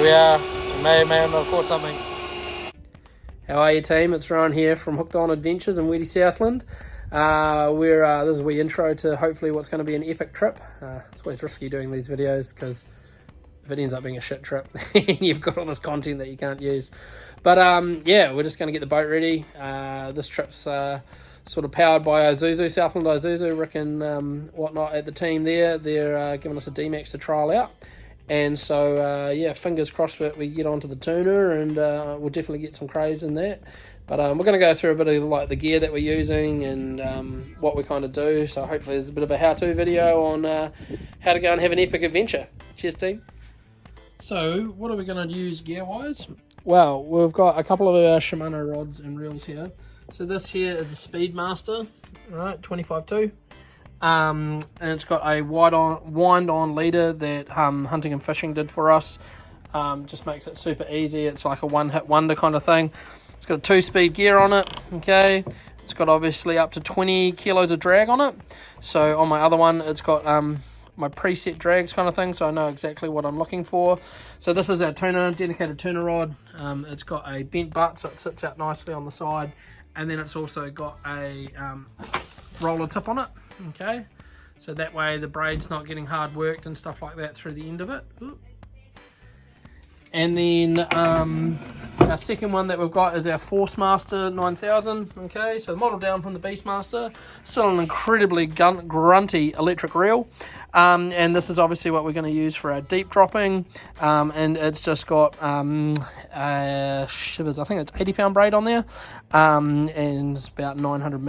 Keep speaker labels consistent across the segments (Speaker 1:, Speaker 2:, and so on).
Speaker 1: we are. May have not caught something. How are you, team? It's Ryan here from Hooked On Adventures in Weedy Southland. This is a wee intro to hopefully what's going to be an epic trip. It's always risky doing these videos because if it ends up being a shit trip, you've got all this content that you can't use. But yeah, we're just going to get the boat ready. This trip's sort of powered by Isuzu, Southland Isuzu. Rick and whatnot at the team there. They're giving us a D-Max to trial out. And so, yeah, fingers crossed that we get onto the tuner, and we'll definitely get some craze in that. But we're going to go through a bit of like the gear that we're using and what we kind of do. So hopefully there's a bit of a how-to video on how to go and have an epic adventure. Cheers, team. So what are we going to use gear-wise? Well, we've got a couple of our Shimano rods and reels here. So this here is a Speedmaster, right, 25.2. And it's got a wind-on leader that Hunting and Fishing did for us. Just makes it super easy. It's like a one-hit wonder kind of thing. It's got a 2-speed gear on it, okay? It's got obviously up to 20 kilos of drag on it. So on my other one, it's got my preset drags kind of thing, so I know exactly what I'm looking for. So this is our tuner, dedicated tuner rod. It's got a bent butt, so it sits out nicely on the side. And then it's also got a roller tip on it. Okay, so that way the braid's not getting hard worked and stuff like that through the end of it. Ooh. And then our second one that we've got is our Forcemaster 9000. Okay, so the model down from the Beastmaster, still an incredibly grunty electric reel. And this is obviously what we're going to use for our deep dropping. And it's just got shivers, I think it's 80-pound braid on there. And it's about 800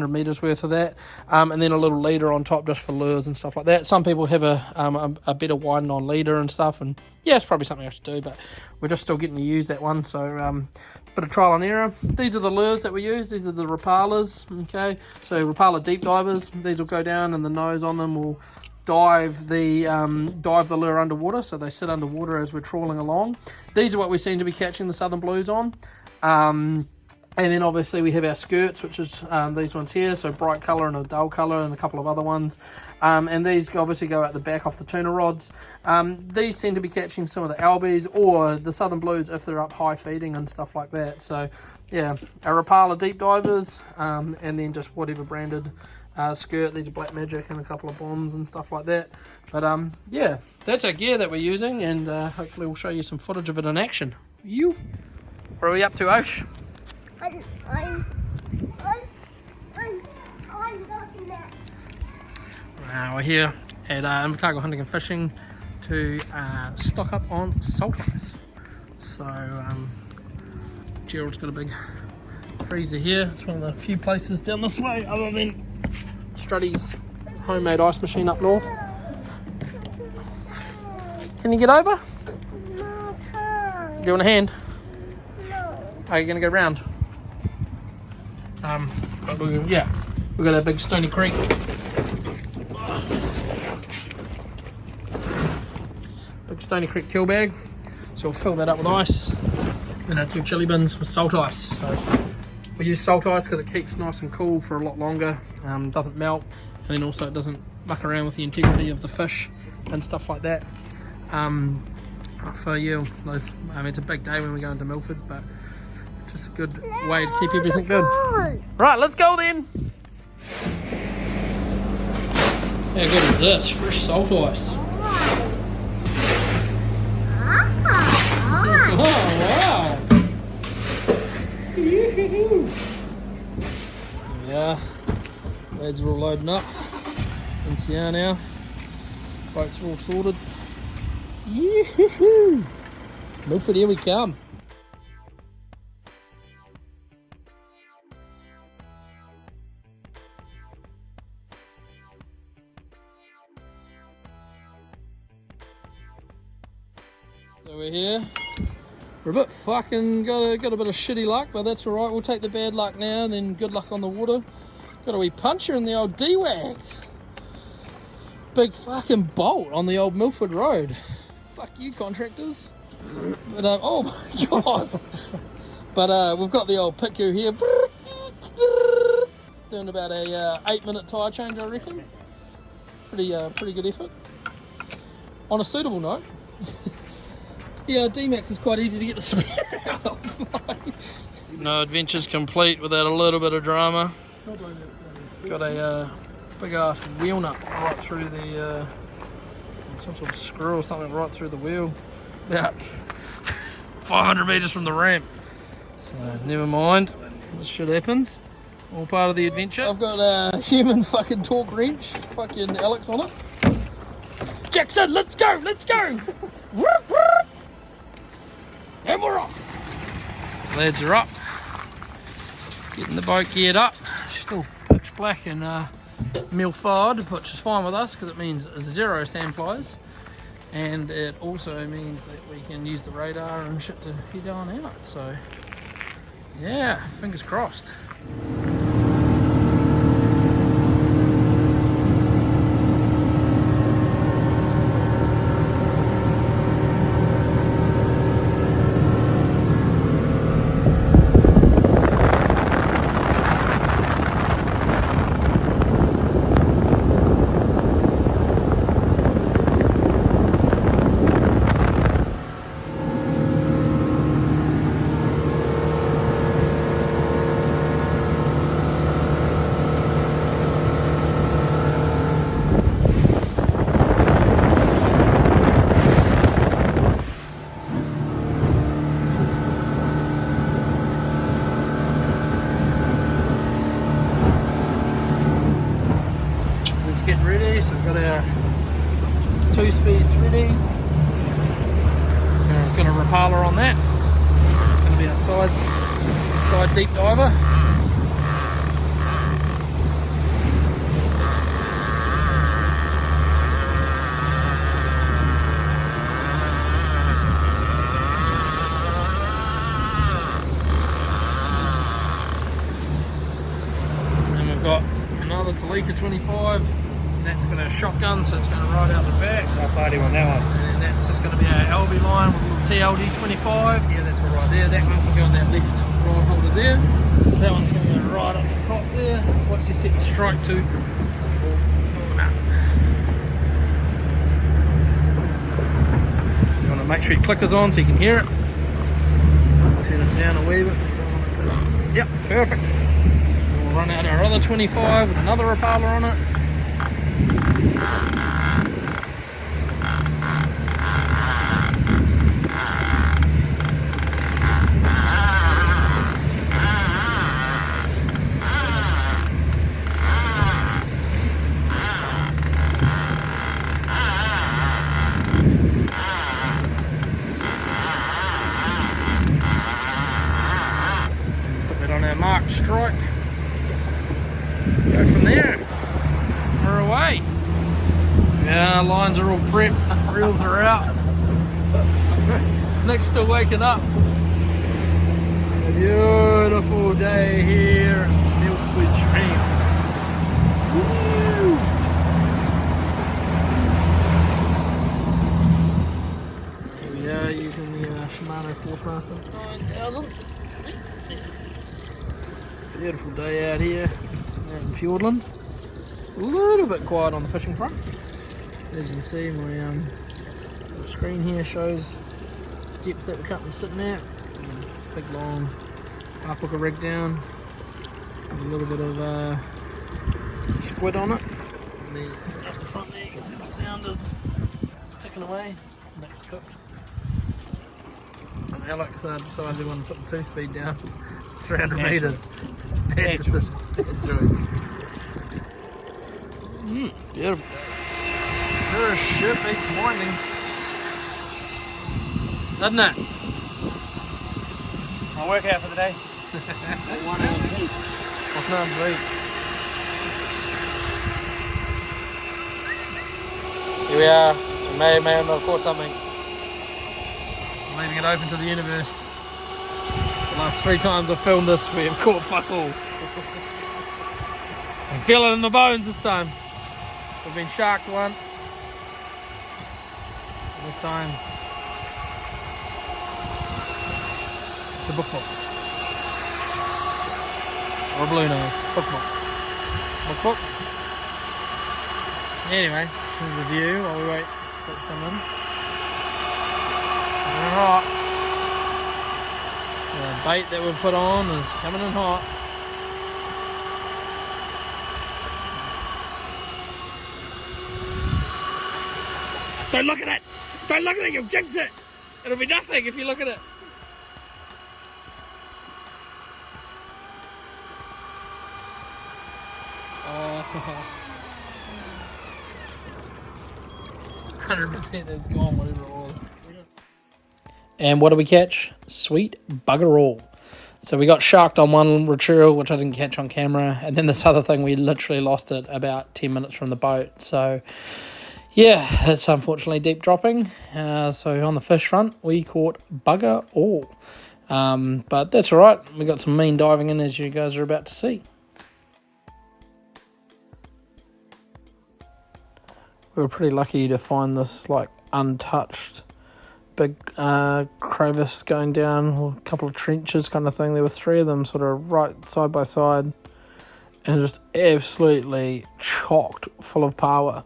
Speaker 1: meters worth of that. And then a little leader on top just for lures and stuff like that. Some people have a better wind-on leader and stuff. And yeah, it's probably something I should do, but we're just still getting to use that one. So bit of trial and error. These are the lures that we use. These are the Rapalas. Okay, so Rapala deep divers. These will go down and the nose on them will dive the lure underwater, so they sit underwater as we're trawling along. These are what we seem to be catching the southern blues on. And then obviously we have our skirts, which is these ones here, so bright colour and a dull colour and a couple of other ones. And these obviously go out the back off the tuner rods. These tend to be catching some of the albies or the southern blues if they're up high feeding and stuff like that. So yeah, our Rapala deep divers, and then just whatever branded skirt. These are Black Magic and a couple of bonds and stuff like that. But yeah, that's our gear that we're using, and hopefully we'll show you some footage of it in action. What are we up to, Osh? We're here at Invercargill Hunting and Fishing to stock up on salt ice. So Gerald's got a big freezer here. It's one of the few places down this way other than Struddy's homemade ice machine up north. Can you get over?
Speaker 2: No, I can't.
Speaker 1: Do you want a hand?
Speaker 2: No.
Speaker 1: Are you going to go round? Yeah, we've got a big Stony Creek. Big Stony Creek kill bag. So we'll fill that up with ice. Then our 2 chili bins with salt ice. So we use salt ice because it keeps nice and cool for a lot longer. Doesn't melt, and then also it doesn't muck around with the integrity of the fish and stuff like that. For you, it's a big day when we go into Milford, but just a good way to keep everything good. Right, let's go then. How good is this? Fresh salt ice. Oh, wow. Yeah, lads are all loading up. Into here now. Boats are all sorted. Yee-hoo-hoo. Milford, here we come. So we're here. We're a bit fucking got a bit of shitty luck, but that's alright. We'll take the bad luck now and then good luck on the water. Got a wee puncher in the old D-Wags. Big fucking bolt on the old Milford Road. Fuck you, contractors. But oh my god. But we've got the old Pitku here. Doing about a 8-minute tyre change, I reckon. Pretty good effort. On a suitable note, Yeah, D-Max is quite easy to get the spare out of. No adventures complete without a little bit of drama. Got a big ass wheel nut right through the some sort of screw or something right through the wheel, about 500 metres from the ramp. So never mind, this shit happens. All part of the adventure. I've got a human fucking torque wrench, fucking Alex on it. Jackson, let's go, let's go! And we're off. Lads are up. Getting the boat geared up. Still pitch black and mil forward, which is fine with us because it means 0 sandflies. And it also means that we can use the radar and shit to head on out. So, yeah, fingers crossed. Getting ready, so we've got our 2 speeds ready. We've got a Rapala on that. It's going to be our side deep diver. And we've got another Talika 25. That's got our shotgun, so it's going to ride out the back.
Speaker 3: How far do you want that one?
Speaker 1: And that's just going to be our LB line with a little TLD 25. Yeah, that's all right there. That one can go on that left rod holder there. That one's going to go right up the top there. What's you set the strike to? No. So you want to make sure your clicker's on so you can hear it. Just turn it down a wee bit so you don't want it to... Yep, perfect. We'll run out our other 25 with another Rapala on it. Put that on our marked strike. Go from there. We're away. Yeah, lines are all prepped, reels are out. Nick's still waking up. A beautiful day here in Milkwood Stream. Woo! Here we are using the Shimano Forcemaster 9000. Beautiful day out here in Fiordland. A little bit quiet on the fishing front. As you can see, my little screen here shows depth that we're cutting sitting at. Big long half hooker rig down. With a little bit of squid on it. And then up the front there you can see the sounders ticking away. Nick's cooked. And Alex decided he wanted to put the 2-speed down 300 metres. Bad decision. Bad choice. Beautiful. Sure as shit beats winding. Doesn't it?
Speaker 3: My workout for the day.
Speaker 1: What's not great? Here we are. We may or not have caught something. Leaving it open to the universe. The last 3 times I've filmed this, we have caught fuck all. I feel it in the bones this time. We've been sharked once. This time, it's a book hook. Or a blue nose. Book hook. Anyway, here's the view while we wait for it to come in. hot. The bait that we've put on is coming in hot. Don't look at it! Don't look at it, you'll jinx it! It'll be nothing if you look at it. Oh. 100% that's gone, whatever it was. And what did we catch? Sweet bugger all. So we got sharked on one retrial, which I didn't catch on camera, and then this other thing, we literally lost it about 10 minutes from the boat. So yeah, it's unfortunately deep dropping. So on the fish front, we caught bugger all. But that's all right. We got some mean diving in, as you guys are about to see. We were pretty lucky to find this like untouched big crevice going down, or a couple of trenches kind of thing. There were 3 of them sort of right side by side and just absolutely chocked full of power.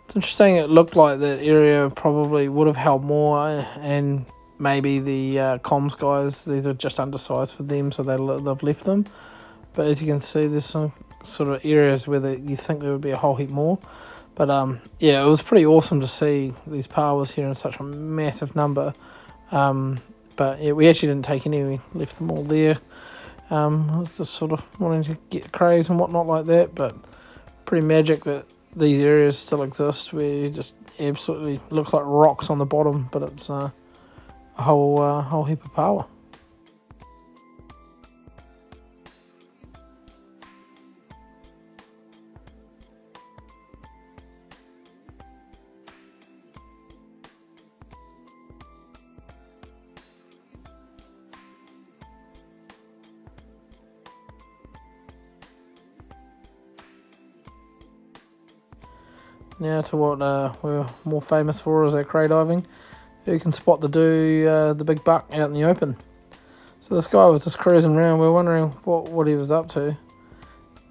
Speaker 1: It's interesting, it looked like that area probably would have held more, and maybe the comms guys, these are just undersized for them, so they've left them. But as you can see, there's some sort of areas where you think there would be a whole heap more. But yeah, it was pretty awesome to see these powers here in such a massive number. But yeah, we actually didn't take any, we left them all there. I was just sort of wanting to get crays and whatnot like that, but pretty magic that these areas still exist where you just absolutely looks like rocks on the bottom, but it's a whole heap of power. Now to what we're more famous for is our cray diving. Who can spot the big buck out in the open? So this guy was just cruising around. We were wondering what he was up to.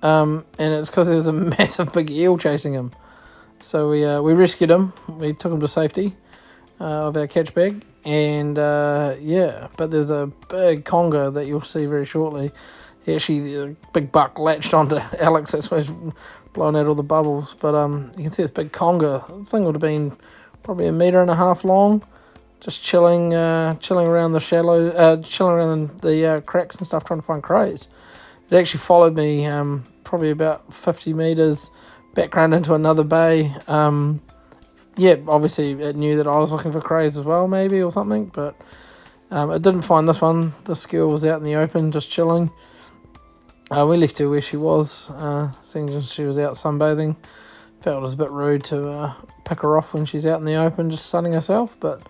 Speaker 1: And it's because there was a massive big eel chasing him. So we rescued him. We took him to safety of our catch bag. And yeah, but there's a big conger that you'll see very shortly. Actually, the big buck latched onto Alex. That's why he's blowing out all the bubbles. But you can see this big conger. The thing would have been probably 1.5 meters long, just chilling around the shallow, chilling around the cracks and stuff, trying to find crays. It actually followed me probably about 50 meters background into another bay. Yeah, obviously it knew that I was looking for crays as well, maybe, or something. But it didn't find this one. This girl was out in the open, just chilling. We left her where she was, seeing as she was out sunbathing. Felt it was a bit rude to pick her off when she's out in the open just sunning herself, but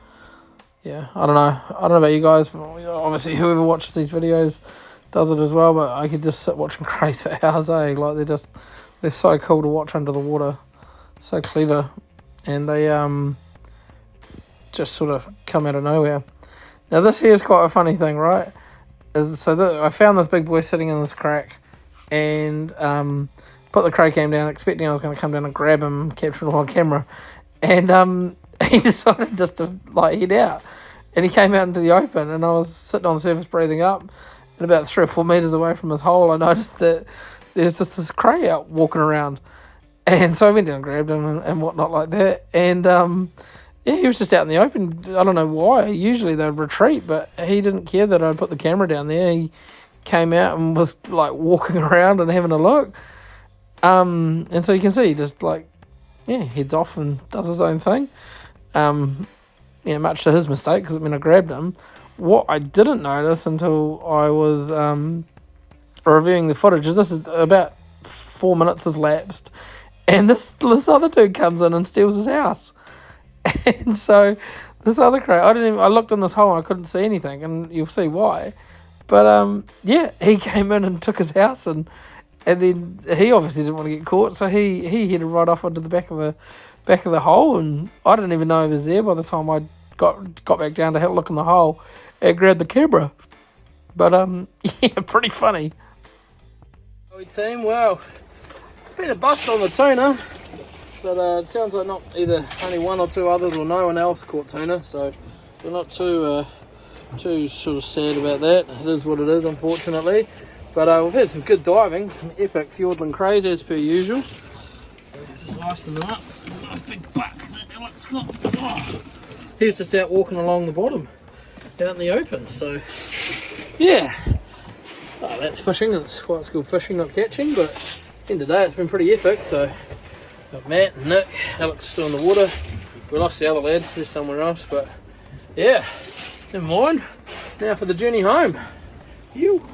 Speaker 1: yeah, I don't know about you guys, but obviously whoever watches these videos does it as well, but I could just sit watching crays for hours, like they're so cool to watch under the water, so clever, and they just sort of come out of nowhere. Now this here is quite a funny thing, right? I found this big boy sitting in this crack, and put the cray cam down, expecting I was going to come down and grab him, capture it all on camera, and he decided just to head out, and he came out into the open, and I was sitting on the surface breathing up, and about 3 or 4 meters away from his hole, I noticed that there's just this cray out walking around, and so I went down and grabbed him and whatnot like that, and yeah, he was just out in the open. I don't know why. Usually they'd retreat, but he didn't care that I'd put the camera down there. He came out and was walking around and having a look. And so you can see he just heads off and does his own thing. Yeah, much to his mistake, because I grabbed him. What I didn't notice until I was reviewing the footage is this is about 4 minutes has lapsed, and this other dude comes in and steals his house. And so this other cray, I looked in this hole and I couldn't see anything, and you'll see why. But yeah, he came in and took his house, and then he obviously didn't want to get caught, so he headed right off onto the back of the hole, and I didn't even know he was there by the time I got back down to have a look in the hole and grabbed the camera. But yeah, pretty funny. Team, well, it's been a bust on the tuna. But it sounds like not either only one or two others or no one else caught tuna, so we're not too sort of sad about that. It is what it is, unfortunately. But we've had some good diving, some epic Fiordland craze as per usual. So just icing them up. There's a nice big buck that Alex got. Oh. He was just out walking along the bottom, out in the open. So yeah, that's fishing. It's quite called fishing, not catching. But at the end of the day, it's been pretty epic. So got Matt and Nick. Alex is still in the water. We lost the other lads. They're somewhere else. But yeah, never mind. Now for the journey home. You.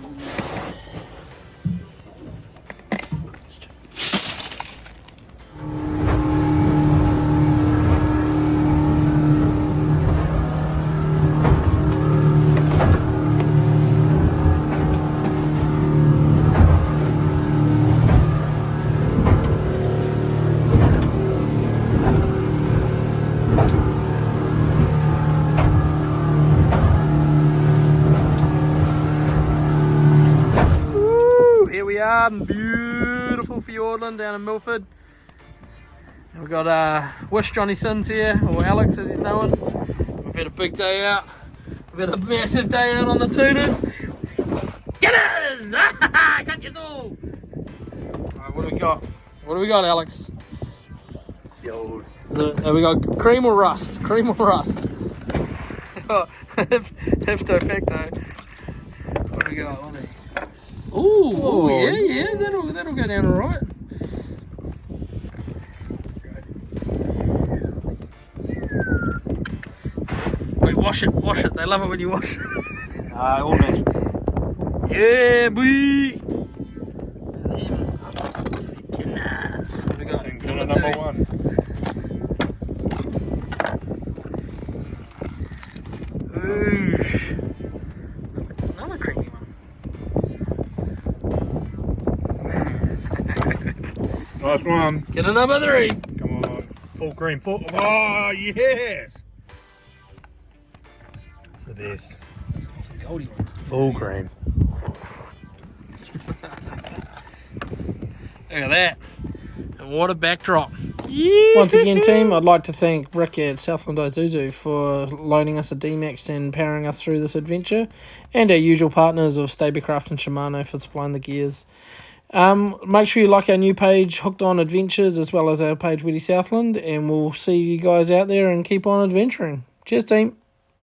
Speaker 1: We are in beautiful Fiordland down in Milford. And we've got Wish Johnny Sins here, or Alex as he's known. We've had a big day out. We've had a massive day out on the tuners. Getters! Cut your all! Alright, what do we got? What do we got, Alex?
Speaker 3: It's the old.
Speaker 1: Have we got cream or rust? Cream or rust? Hifto facto. What do we got? What do we... Ooh, yeah, that'll go down alright. Wait, wash it. They love it when you wash it.
Speaker 3: All natural.
Speaker 1: Yeah, boy. Goodness. What do we got?
Speaker 3: Number one.
Speaker 1: Oosh. Another creamy one.
Speaker 3: Nice one.
Speaker 1: Get a number 3.
Speaker 3: Come on. Full cream. Full. Oh, yes. It's the best.
Speaker 1: That's a goldie one.
Speaker 3: Full cream.
Speaker 1: Look at that. And what a backdrop. Yeah. Once again, team, I'd like to thank Rick at Southland Isuzu for loaning us a D-Max and powering us through this adventure, and our usual partners of Stablecraft and Shimano for supplying the gears. Make sure you like our new page, Hooked On Adventures, as well as our page, Witty Southland, and we'll see you guys out there and keep on adventuring. Cheers, team.